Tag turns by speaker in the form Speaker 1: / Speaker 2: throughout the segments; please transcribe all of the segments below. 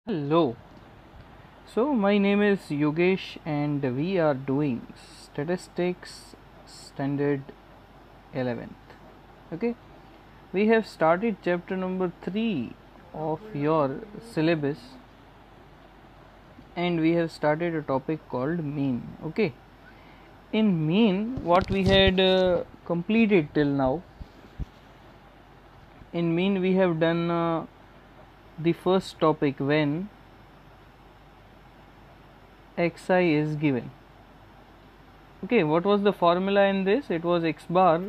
Speaker 1: Hello. So my name is Yogesh and we are doing statistics standard 11th. Okay. We have started chapter number 3 of your syllabus and we have started a topic called mean. Okay. In mean, what we had completed till now, in mean we have done the first topic when xi is given. Okay, what was the formula in this? It was x bar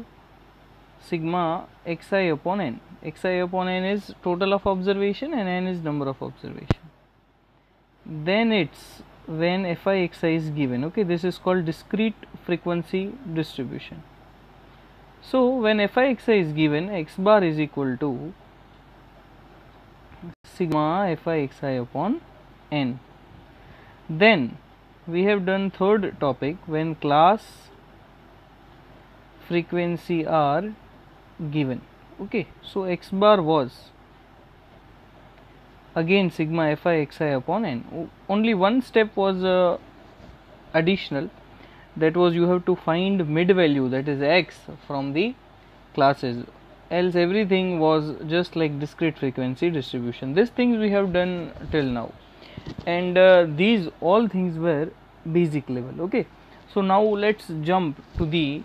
Speaker 1: sigma xi upon n. Xi upon n is total of observation and n is number of observation. Then it's when fi xi is given. Okay, this is called discrete frequency distribution. So when fi xi is given, x bar is equal to sigma fi xi upon n. Then we have done third topic when class frequency are given. Okay, so x bar was again sigma fi xi upon n. Only one step was additional, that was you have to find mid value, that is x, from the classes, else everything was just like discrete frequency distribution. These things we have done till now, and these all things were basic level. Okay, so now let's jump to the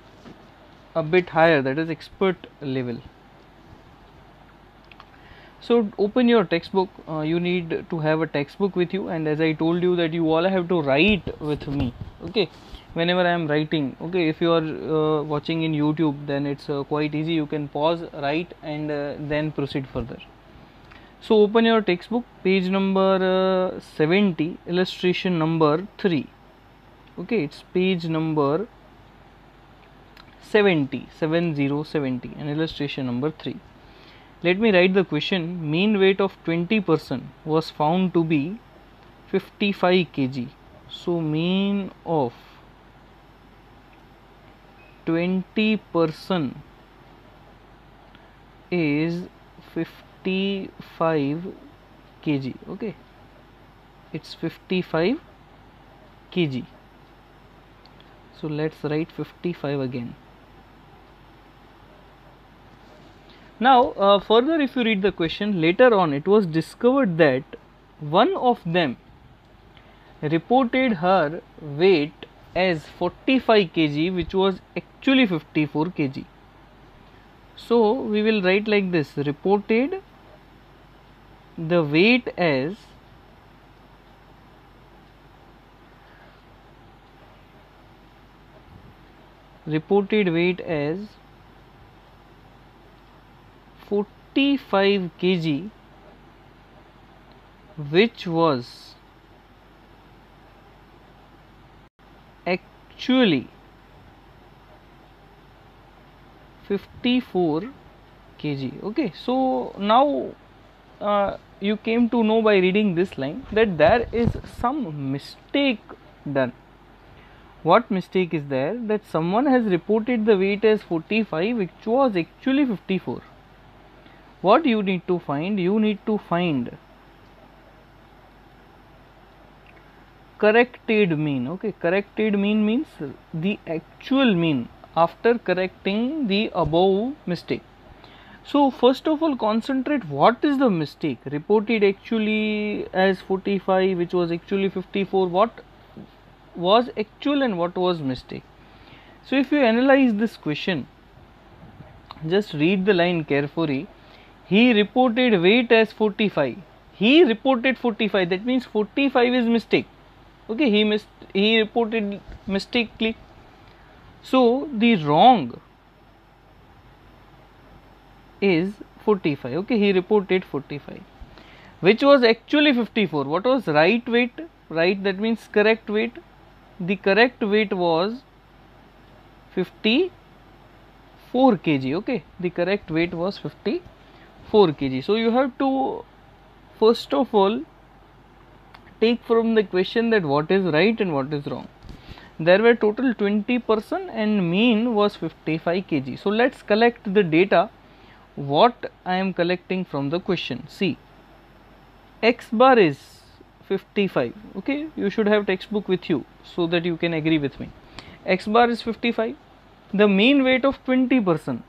Speaker 1: a bit higher, that is expert level. So open your textbook. You need to have a textbook with you, and as I told you that you all have to write with me. Okay, whenever I am writing. Okay, if you are watching in YouTube, then it's quite easy, you can pause, write, and then proceed further. So open your textbook, page number 70, illustration number 3. Okay, it's page number 70, and illustration number 3. Let me write the question. Mean weight of 20% was found to be 55 kg. So mean of 20% is 55 kg. Okay, it's 55 kg. So let's write 55 again. Now further, if you read the question, later on it was discovered that one of them reported her weight as 45 kg, which was actually 54 kg. So we will write like this: reported the weight as 45 kg, which was actually 54 kg. Okay, so now you came to know by reading this line that there is some mistake done. What mistake is there? That someone has reported the weight as 45, which was actually 54. What you need to find? You need to find corrected mean. Okay, corrected mean means the actual mean after correcting the above mistake. So first of all, concentrate what is the mistake. Reported actually as 45, which was actually 54. What was actual and what was mistake? So if you analyze this question, just read the line carefully. He reported weight as 45. He reported 45. That means 45 is mistake. Okay, he reported mistakenly. So the wrong is 45. Okay, he reported 45, which was actually 54. What was right weight? Right, that means correct weight. The correct weight was 54 kg. Okay, the correct weight was 54 kg. So you have to first of all take from the question that what is right and what is wrong. There were total 20% and mean was 55 kg. So let's collect the data what I am collecting from the question. See, x bar is 55. Okay, you should have textbook with you so that you can agree with me. X bar is 55. The mean weight of 20 person.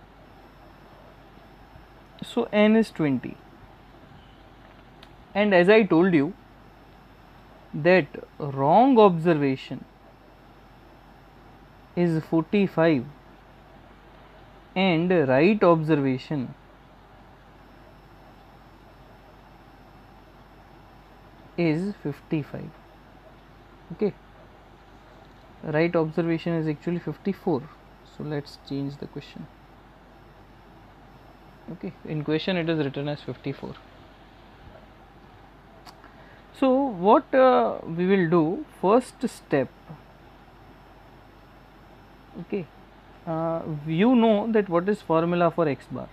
Speaker 1: So n is 20. And as I told you that wrong observation is 45 and right observation is 55. Okay, right observation is actually 54. So let's change the question. Okay, in question it is written as 54. So what we will do, first step. Okay, you know that what is formula for x bar?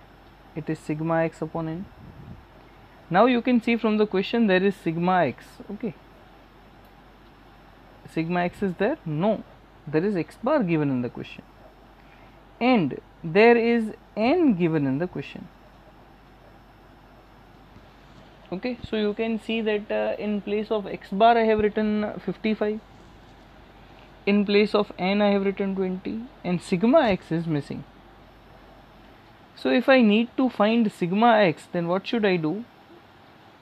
Speaker 1: It is sigma x upon n. Now you can see from the question there is sigma x. Okay, sigma x is there? No, there is x bar given in the question and there is n given in the question. Okay, so you can see that in place of x bar I have written 55, in place of n I have written 20 and sigma x is missing. So if I need to find sigma x, then what should I do?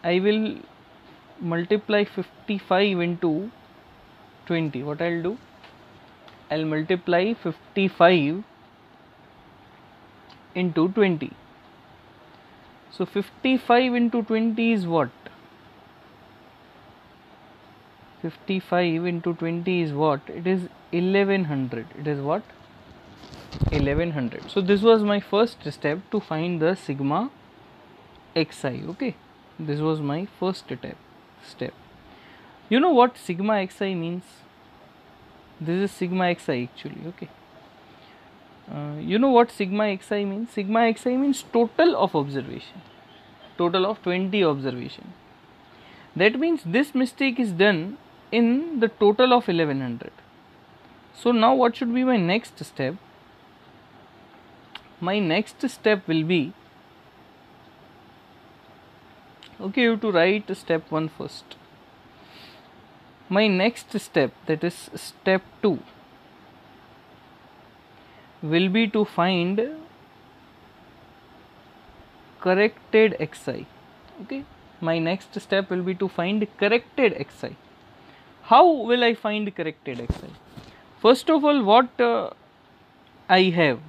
Speaker 1: I will multiply 55 into 20. What I'll do? I'll multiply 55 into 20. So 55 into 20 is what? 55 into 20 is what? It is 1100. It is what? 1100. So this was my first step to find the sigma xi. Okay, this was my first step. You know what sigma xi means? This is sigma xi actually. Okay, you know what sigma xi means? Sigma xi means total of observation, total of 20 observation. That means this mistake is done in the total of 1100. So now what should be my next step? My next step will be, okay, you have to write step 1 first. My next step, that is step 2, will be to find corrected xi. Okay, my next step will be to find corrected xi. How will I find corrected xi? First of all, what I have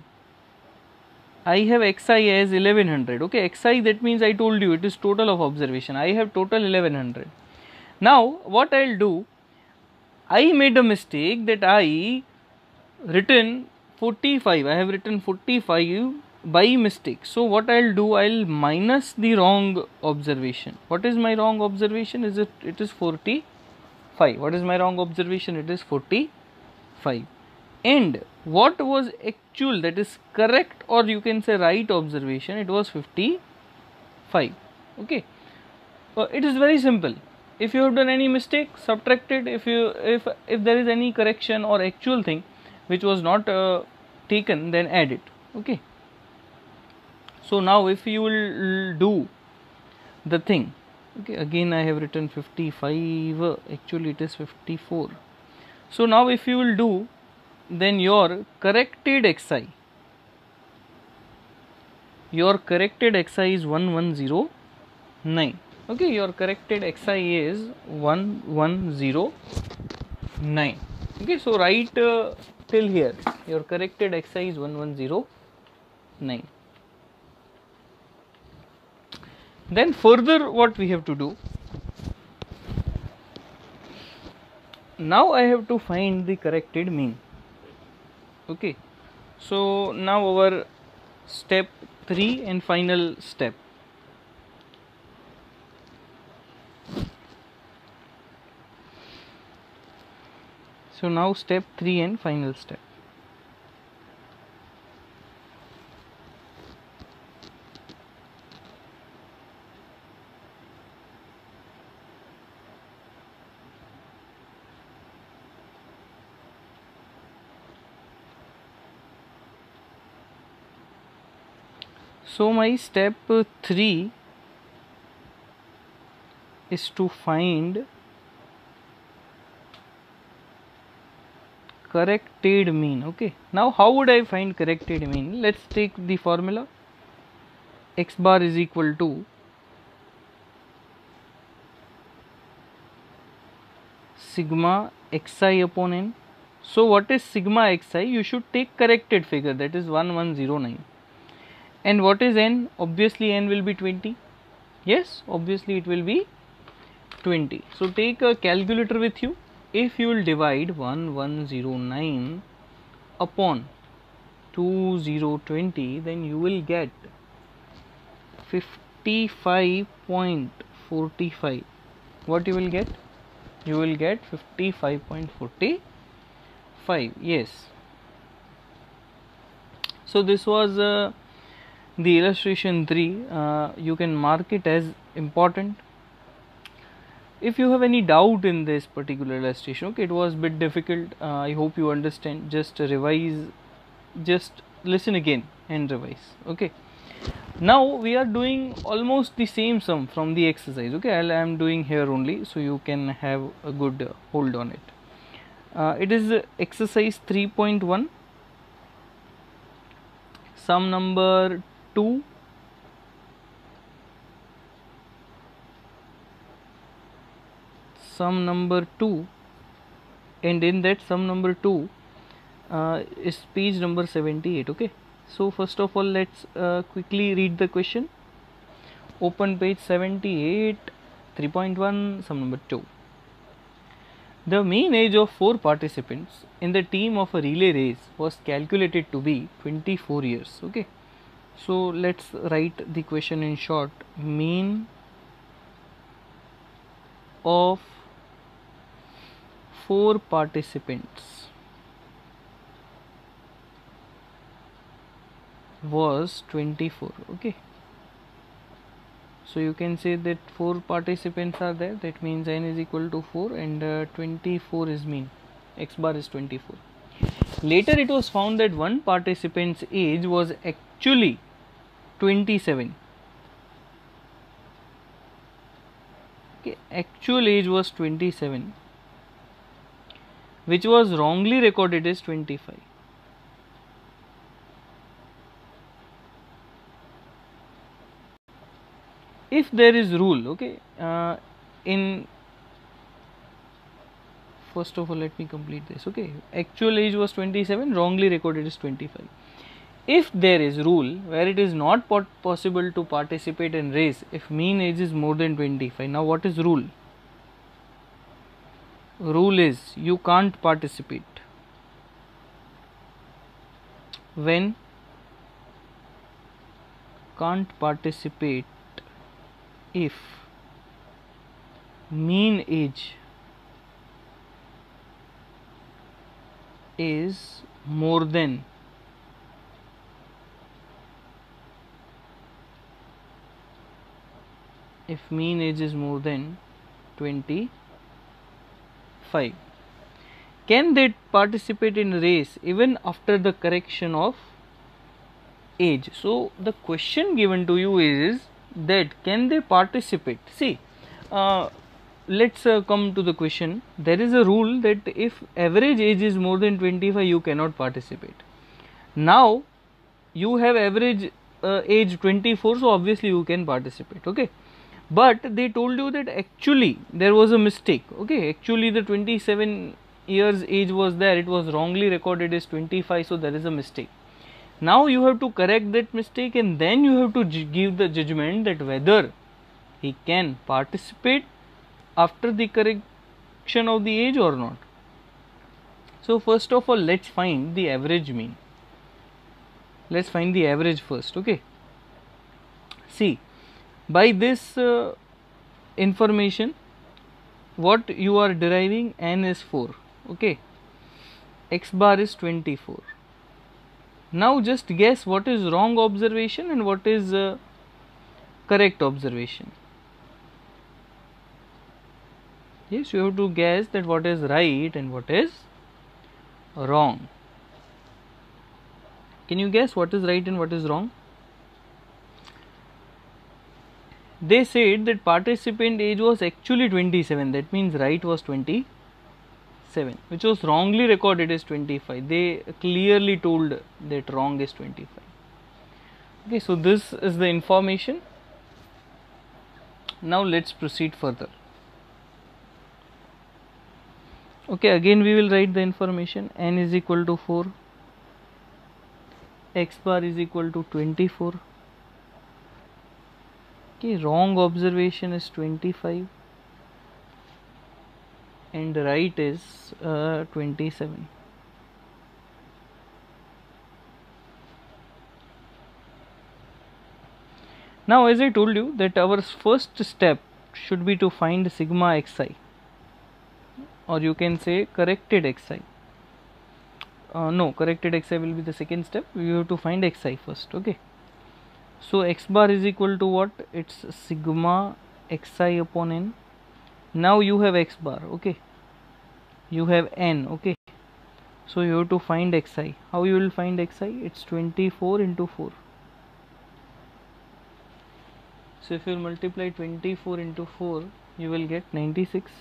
Speaker 1: xi as 1100. Okay, xi, that means I told you it is total of observation. I have total 1100. Now what I'll do, I made a mistake that I written 45. I have written 45 by mistake. So what I'll do, I'll minus the wrong observation. What is my wrong observation? It is 45. What is my wrong observation? It is 45. And what was actual, that is correct, or you can say right observation, it was 55. Okay, it is very simple. If you have done any mistake, subtract it. If there is any correction or actual thing which was not taken, then add it. Okay, so now if you will do the thing, okay, again I have written 55, actually it is 54. So now if you will do, then your corrected xi is 1109. Okay, your corrected xi is 1109. Okay, so write till here, your corrected xi is 1109. Then further what we have to do, now I have to find the corrected mean. Okay, so now our step 3 and final step. So now step 3 and final step. So my step 3 is to find corrected mean. Okay, now how would I find corrected mean? Let's take the formula. X bar is equal to sigma xi upon n. So what is sigma xi? You should take corrected figure, that is 1109. And what is n? Obviously n will be 20. Yes, obviously it will be 20. So take a calculator with you. If you will divide 1109 upon 2020, then you will get 55.45. What you will get? You will get 55.45. Yes. So this was the illustration 3. You can mark it as important. If you have any doubt in this particular illustration, okay, it was a bit difficult. I hope you understand. Just revise, just listen again and revise. Okay. Now we are doing almost the same sum from the exercise. Okay, I am doing here only, so you can have a good hold on it. It is exercise 3.1, sum number 2. Sum number 2, and in that sum number 2 is page number 78. Okay, so first of all, let's quickly read the question. Open page 78, 3.1, sum number 2. The mean age of 4 participants in the team of a relay race was calculated to be 24 years. Okay, so let's write the question in short. Mean of 4 participants was 24. Okay, so you can say that 4 participants are there, that means n is equal to 4, and 24 is mean. X bar is 24. Later it was found that one participant's age was actually 27. Okay, actual age was 27, which was wrongly recorded as 25. If there is rule, okay, in first of all, let me complete this. Okay, actual age was 27, wrongly recorded as 25. If there is rule where it is not possible to participate in race if mean age is more than 25. Now what is rule? Rule is you can't participate when can't participate if mean age is more than 25. Can they participate in race even after the correction of age? So the question given to you is that can they participate? See, let's come to the question. There is a rule that if average age is more than 25, you cannot participate. Now you have average age 24, so obviously you can participate. Okay, but they told you that actually there was a mistake. Okay, actually the 27 years age was there, it was wrongly recorded as 25, so there is a mistake. Now you have to correct that mistake, and then you have to give the judgment that whether he can participate after the correction of the age or not. So first of all, let's find the average mean. Let's find the average first. Okay, see, by this information, what you are deriving, n is 4. Okay, x bar is 24. Now just guess what is wrong observation and what is correct observation. Yes, you have to guess that what is right and what is wrong. Can you guess what is right and what is wrong? They said that participant age was actually 27, that means right was 25. 7, which was wrongly recorded as 25. They clearly told that wrong is 25. Okay, so this is the information. Now let's proceed further. Okay, again we will write the information. N is equal to 4, x bar is equal to 24. Okay, wrong observation is 25 and right is 27. Now as I told you that our first step should be to find sigma xi, or you can say corrected xi. No, corrected xi will be the second step. We have to find xi first. Okay, so x bar is equal to what? It's sigma xi upon n. Now you have x bar. Okay, you have n. Okay, so you have to find xi. How you will find xi? It's 24 into 4. So if you multiply 24 into 4, you will get 96.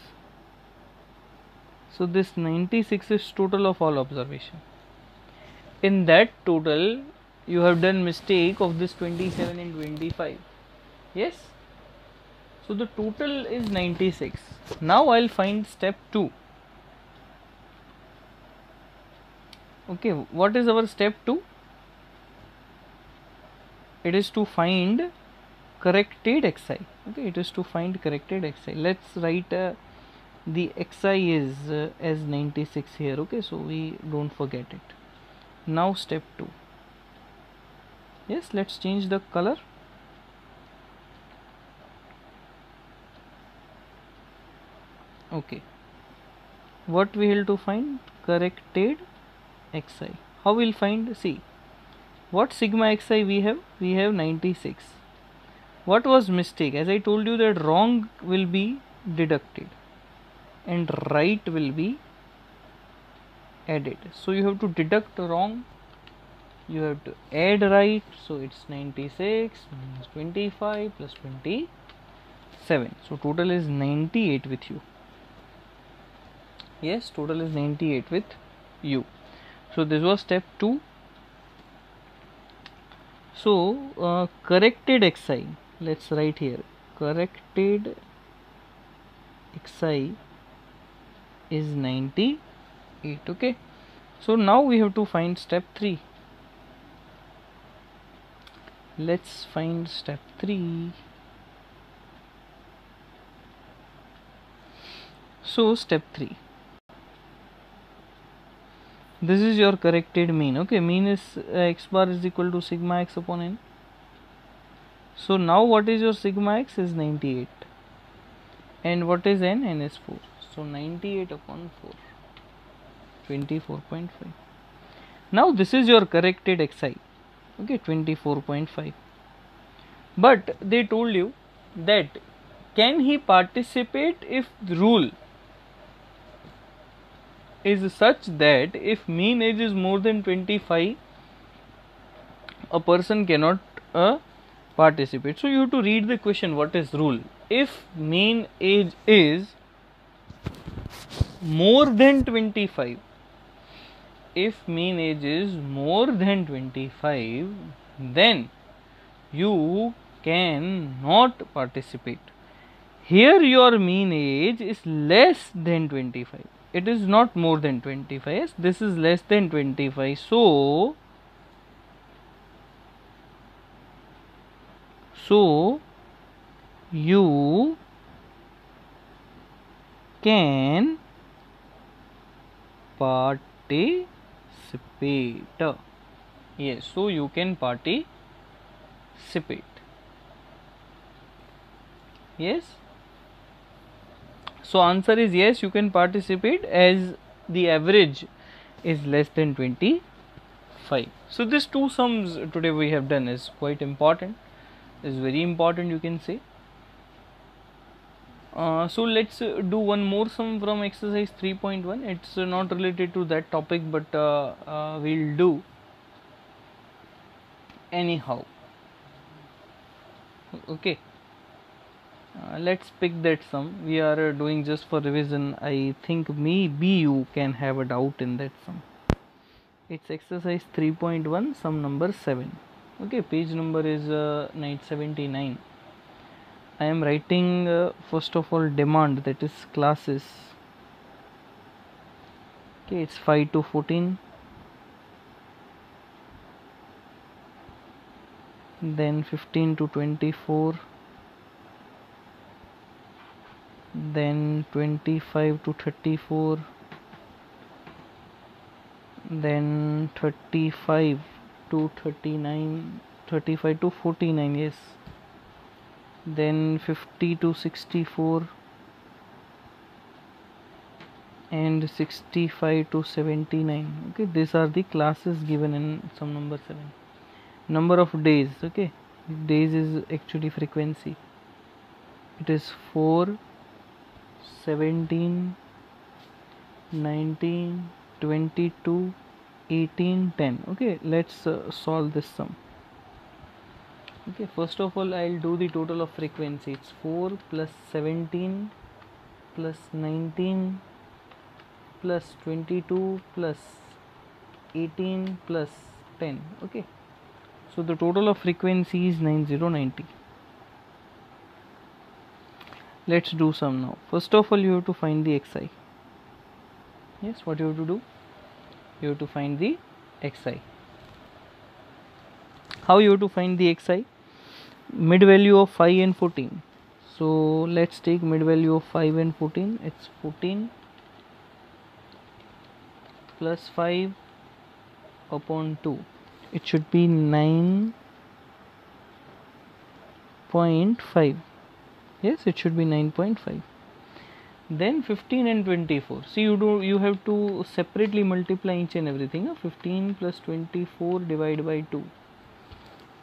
Speaker 1: So this 96 is total of all observation. In that total, you have done mistake of this 27 and 25. Yes. So the total is 96. Now I'll find step 2. Okay, what is our step 2? It is to find corrected xi. Okay, it is to find corrected xi. Let's write the xi is as 96 here. Okay, so we don't forget it. Now step 2. Yes, let's change the color. Okay, what we have to find? Corrected xi. How we'll find? See, what sigma xi we have? We have 96. What was mistake? As I told you that wrong will be deducted and right will be added. So you have to deduct wrong, you have to add right. So it's 96 minus 25 plus 27. So total is 98 with you. Yes, total is 98 with you. So this was step 2. So corrected xi. Let's write here corrected xi is 98. Okay, so now we have to find step 3. Let's find step 3. So step 3, this is your corrected mean. Okay, mean is x bar is equal to sigma x upon n. So now what is your sigma x? Is 98, and what is n? N is 4. So 98 upon 4, 24.5. Now this is your corrected xi. Okay, 24.5. But they told you that can he participate if the rule is such that if mean age is more than 25, a person cannot participate. So you have to read the question. What is rule? If mean age is more than 25, if mean age is more than 25, then you cannot participate. Here your mean age is less than 25. It is not more than 25. Yes, this is less than 25. So you can participate. Yes, so you can participate. Yes, so answer is yes, you can participate as the average is less than 25. So these two sums today we have done is quite important, is very important, you can say. So let's do one more sum from exercise 3.1. It's not related to that topic, but we'll do anyhow. Okay, Let's pick that sum. We are doing just for revision. I think maybe you can have a doubt in that sum. It's exercise 3.1, sum number 7. Okay, page number is 979. I am writing first of all demand, that is classes. Okay, it's 5 to 14. Then 15 to 24. Then 25 to 34. Then 35 to 39, 35 to 49, yes. Then 50 to 64 and 65 to 79. Okay, these are the classes given in sum number 7. Number of days, okay, days is actually frequency. It is 4, 17, 19, 22, 18, 10. Okay, let's solve this sum. Okay, first of all I'll do the total of frequency. It's 4 plus 17 plus 19 plus 22 plus 18 plus 10. Okay, so the total of frequency is 9090. Let's do some now. First of all you have to find the xi. Yes, what you have to do? You have to find the xi. How you have to find the xi? Mid value of 5 and 14. So let's take mid value of 5 and 14. It's 14 plus 5 upon 2. It should be 9.5. Yes, it should be 9.5. Then 15 and 24. See, you have to separately multiply each and everything. 15 plus 24 divided by 2.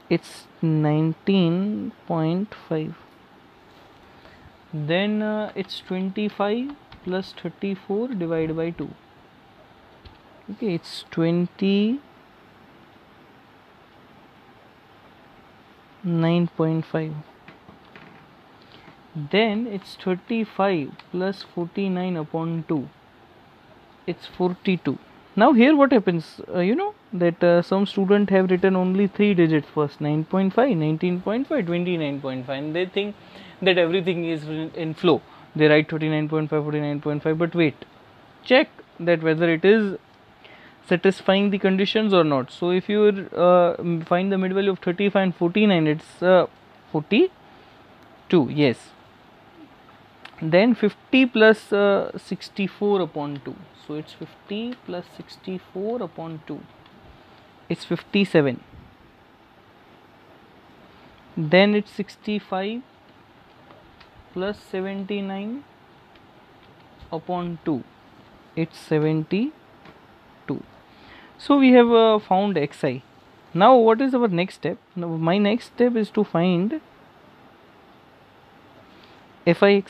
Speaker 1: It's 19.5. Then it's 25 plus 34 divided by 2. Okay, it's 29.5. Then it's 35 plus 49 upon 2. It's 42. Now here what happens, you know that some student have written only 3 digits first, 9.5, 19.5, 29.5, and they think that everything is in flow. They write 39.5, 49.5, but wait, check that whether it is satisfying the conditions or not. So if you find the mid value of 35 and 49, it's 42, yes. Then 50 plus 64 upon 2. So it's 50 plus 64 upon 2. It's 57. Then it's 65 plus 79 upon 2. It's 72. So we have found xi. Now what is our next step? Now my next step is to find fi.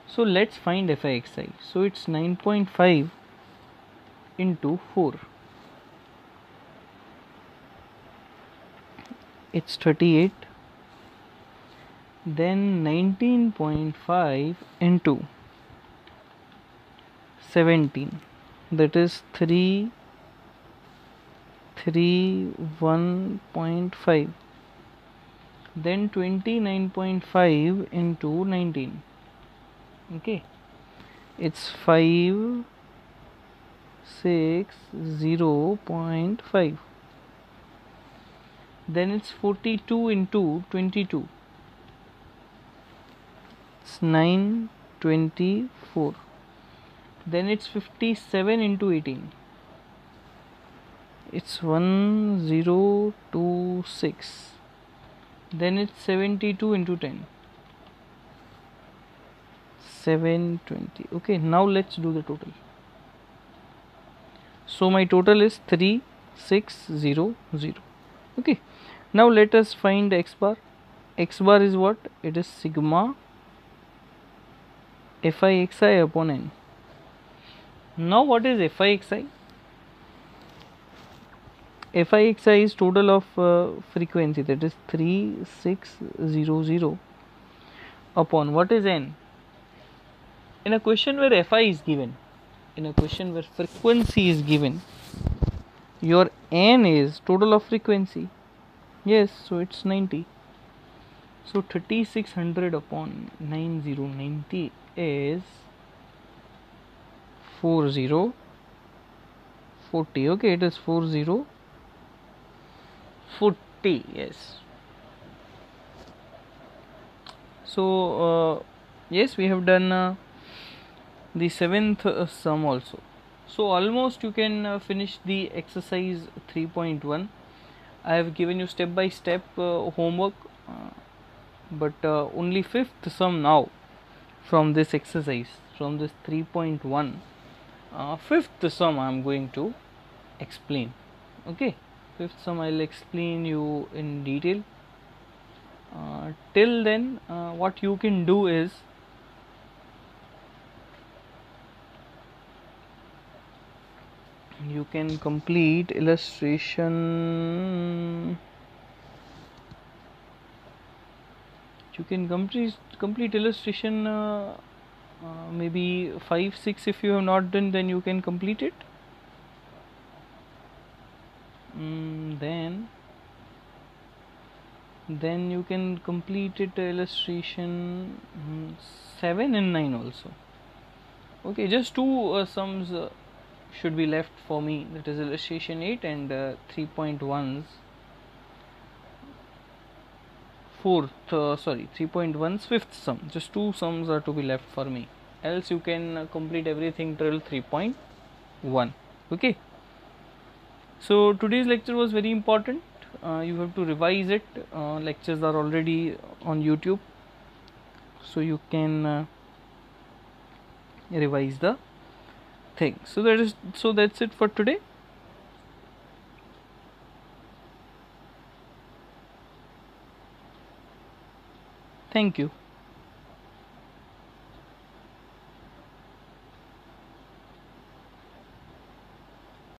Speaker 1: So let's find fi. So it's 9.5 into 4. It's 38. Then 19.5 into 17. That is 331.5. Then 29.5 into 19. Okay, it's 560.5. Then it's 42 into 22. It's 924. Then it's 57 into 18. It's 1026. Then it's 72 into 10. 720. Okay, now let's do the total. So my total is 3600. Okay, now let us find x bar. X bar is what? It is sigma fi xi upon n. Now what is fi xi? Fi xi is total of frequency, that is 3600 upon what is n? In a question where Fi is given, in a question where frequency is given, your n is total of frequency. Yes, so it's 90. So 3600 upon 9090 is 4040. Okay, it is 4040. Yes. So yes, we have done the seventh sum also. So almost you can finish the exercise 3.1. I have given you step by step homework, but only fifth sum now from this exercise, from this 3.1. Fifth sum I am going to explain. Okay, fifth sum I will explain you in detail. Till then, what you can do is, you can complete illustration. You can complete illustration maybe 5 6. If you have not done, then you can complete it. Then you can complete it illustration 7 and 9 also. Okay, just two sums should be left for me, that is illustration 8 and 3.1's 3.1's fifth sum. Just two sums are to be left for me, else you can complete everything till 3.1. okay, so today's lecture was very important. You have to revise it. Lectures are already on YouTube, so you can revise the thing. So that's it for today. Thank you.